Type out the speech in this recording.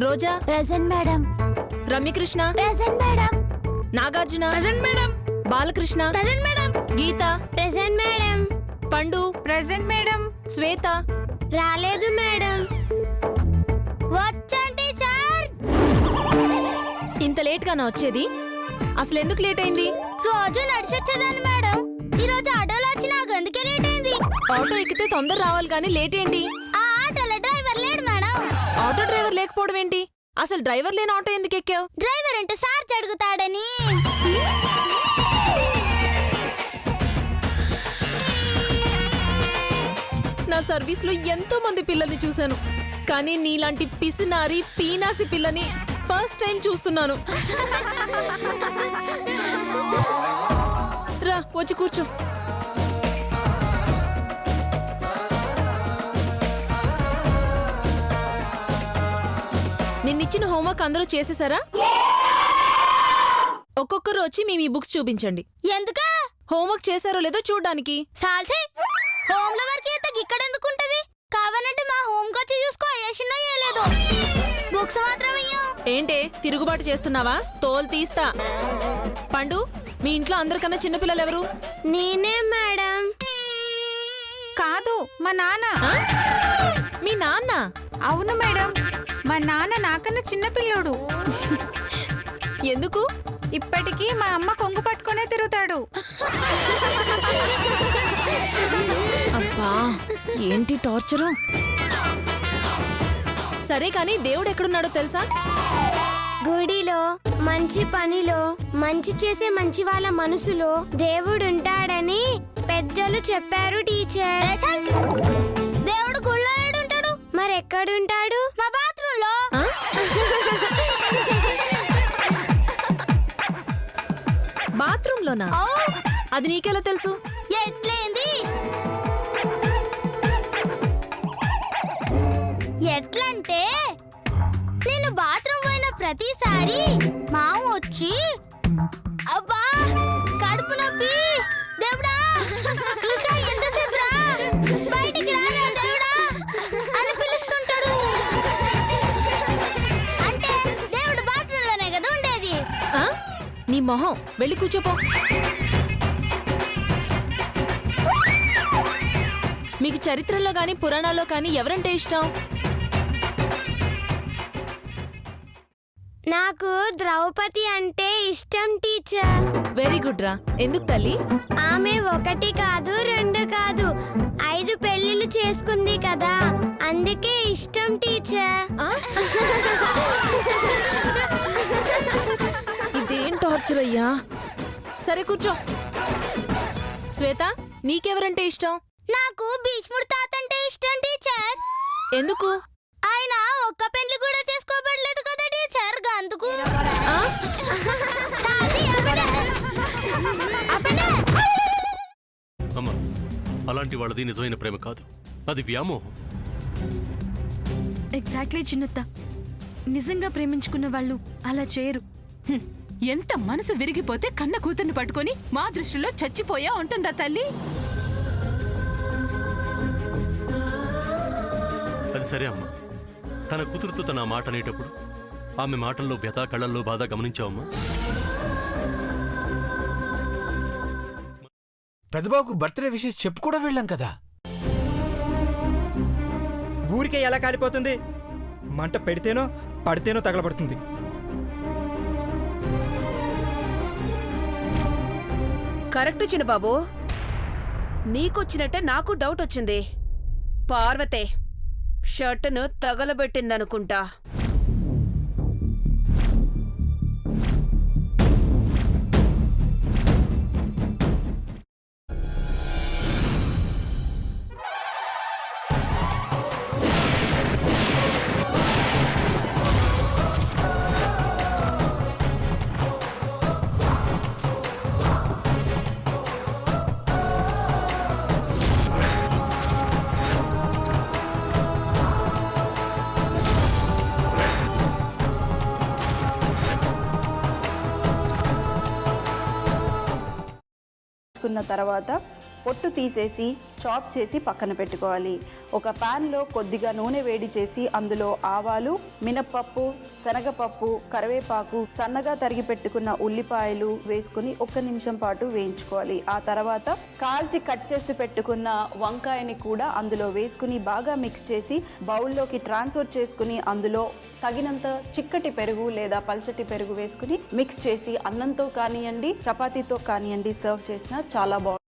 రోజా present madam. Ramya Krishna present madam. Nagarjuna present madam. Balakrishna present madam. Geeta present madam. Pandu present madam. Shweta రాలేదు madam. వచ్చాను teacher. ఇంత late గానా వచ్చేది? అసలు ఎందుకు లేట్ అయింది? రోజు నడిచి వచ్చేదాన్ని మేడం. ఈ రోజు ఆటోలో వచ్చి నాకు అందుకే లేట్ అయింది. ఆటో ఎక్కితే తొందర రావాలి కానీ లేట్ ఏంటి? ఆ ఆటోలో డ్రైవర్ లేడు మేడం. ఆటో డ్రైవర్ లేకపోవడం ఏంటి? అసలు డ్రైవర్ లేని ఆటో ఎందుకు ఎక్కావు? డ్రైవర్ అంటే సార్ అడుగుతాడని. నా సర్వీస్ లో ఎంతో మంది పిల్లల్ని చూశాను, కానీ నీలాంటి పిసినారి పీనాసి పిల్లని ఫస్ట్ టైం చూస్తున్నాను. రా వచ్చి కూర్చో. నిన్నిచ్చిన హోంవర్క్ అందరూ చేసేసారా? ఒక్కొక్కరు వచ్చి మీ బుక్స్ చూపించండి. ఎందుకా? హోంవర్క్ చేశారో లేదో చూడ్డానికి. సాల్సే హోమ్ లో వర్క్ అయితే ఇక్కడ ఎందుకుంటది? కావాలంటే మా హోమ్ వచ్చి చూసుకో. ఏసినో ఏలేదు. బుక్స్ మాత్రం ఇయ్యం. ఏంటే తిరుగుబాటు చేస్తున్నావా? తోలు తీస్తా. పండు, మీ ఇంట్లో అందరికన్నా చిన్నపిల్లలు ఎవరు? నేనే మేడం. కాదు, మా నాన్న. మీ నాన్న? అవును మేడం, మా నాన్న నాకన్నా చిన్నపిల్లోడు. ఎందుకు? ఇప్పటికీ మా అమ్మ కొంగు పట్టుకునే తిరుగుతాడు. అబ్బా ఏంటి టార్చరు. సరే కానీ దేవుడు ఎక్కడున్నాడో తెలుసా? గుడిలో, మంచి పనిలో, మంచి చేసే మంచి వాళ్ళ మనసులో దేవుడుంటాడని పెద్దలు చెప్పారు టీచర్. దేవుడు గుళ్ళో ఏడుంటాడు? మరి ఎక్కడుంటాడు? మా బాత్రూమ్ లో. బాత్రూమ్ లోనా? అది నీకెలా తెలుసు? ఎట్లేంది? ఎట్లంటే నేను బాత్రూమ్ పోయిన ప్రతిసారి మామ వచ్చి అబ్బా కడుపు నొప్పి దేవుడా ఇంకా ఎంతసేపు రా బయటికి రారా దేవుడా అని పిలుస్తుంటాడు. అంటే దేవుడు బాత్రూమ్ లోనే కదా ఉండేది. నీ మొహం, వెళ్ళి కూర్చోపో. మీకు చరిత్రలో గాని పురాణాల్లో కానీ ఎవరంటే ఇష్టం? నాకు ద్రౌపది అంటే ఇష్టం టీచర్. వెరీ గుడ్ రా. ఎందుకు తల్లి? ఆమె 1 కాదు 2 కాదు 5 పెళ్లిళ్ళు చేసుకుంది కదా, అందుకే ఇష్టం టీచర్. ఇదేం టార్చర్ అయ్యా. సరే కూర్చో. శ్వేత, నీకెవరంటే ఇష్టం? నాకు భీష్ముడు తాత అంటే ఇష్టం టీచర్. ఎందుకు? ఆయన ఒక్క పెళ్లి కూడా చేసుకోబడలేదు కదా టీచర్, అందుకు. అమ్మా, అలాంటి వాళ్ళది నిజమైన ప్రేమ కాదు, అది వ్యామోహం. ఎగ్జాక్ట్లీ చిన్నత్త, నిజంగా ప్రేమించుకున్న వాళ్ళు అలా చేయరు. ఎంత మనసు విరిగిపోతే కన్న కూతుర్ని పట్టుకొని మా దృష్టిలో చచ్చిపోయా ఉంటుందా తల్లి? అది సరే అమ్మా, తన కూతురుతో తన మాట అనేటప్పుడు ఆమె మాటల్లో వ్యథ, కళ్ళల్లో బాధ గమనించావమ్మా? పెద్దబాబుకు బర్త్డే విషెస్ చెప్పు కూడా వెళ్ళాం కదా. ఊరికే ఎలా కాలిపోతుంది? మంట పెడితేనో పడితేనో తగలబడుతుంది. కరెక్ట్ చిన్నబాబు, నీకొచ్చినట్టే నాకు డౌట్ వచ్చింది. పార్వతే షర్టును తగలబెట్టిందనుకుంటా. తర్వాత పొట్టు తీసేసి చాప్ చేసి పక్కన పెట్టుకోవాలి. ఒక ప్యాన్లో కొద్దిగా నూనె వేడి చేసి అందులో ఆవాలు, మినప్పప్పు, శనగపప్పు, కరివేపాకు, సన్నగా తరిగి పెట్టుకున్న ఉల్లిపాయలు వేసుకుని 1 నిమిషం పాటు వేయించుకోవాలి. ఆ తర్వాత కాల్చి కట్ చేసి పెట్టుకున్న వంకాయని కూడా అందులో వేసుకుని బాగా మిక్స్ చేసి బౌల్లోకి ట్రాన్స్ఫర్ చేసుకుని అందులో తగినంత చిక్కటి పెరుగు లేదా పల్చటి పెరుగు వేసుకుని మిక్స్ చేసి అన్నంతో కానివ్వండి, చపాతీతో కానివ్వండి సర్వ్ చేసినా చాలా బాగుంటుంది.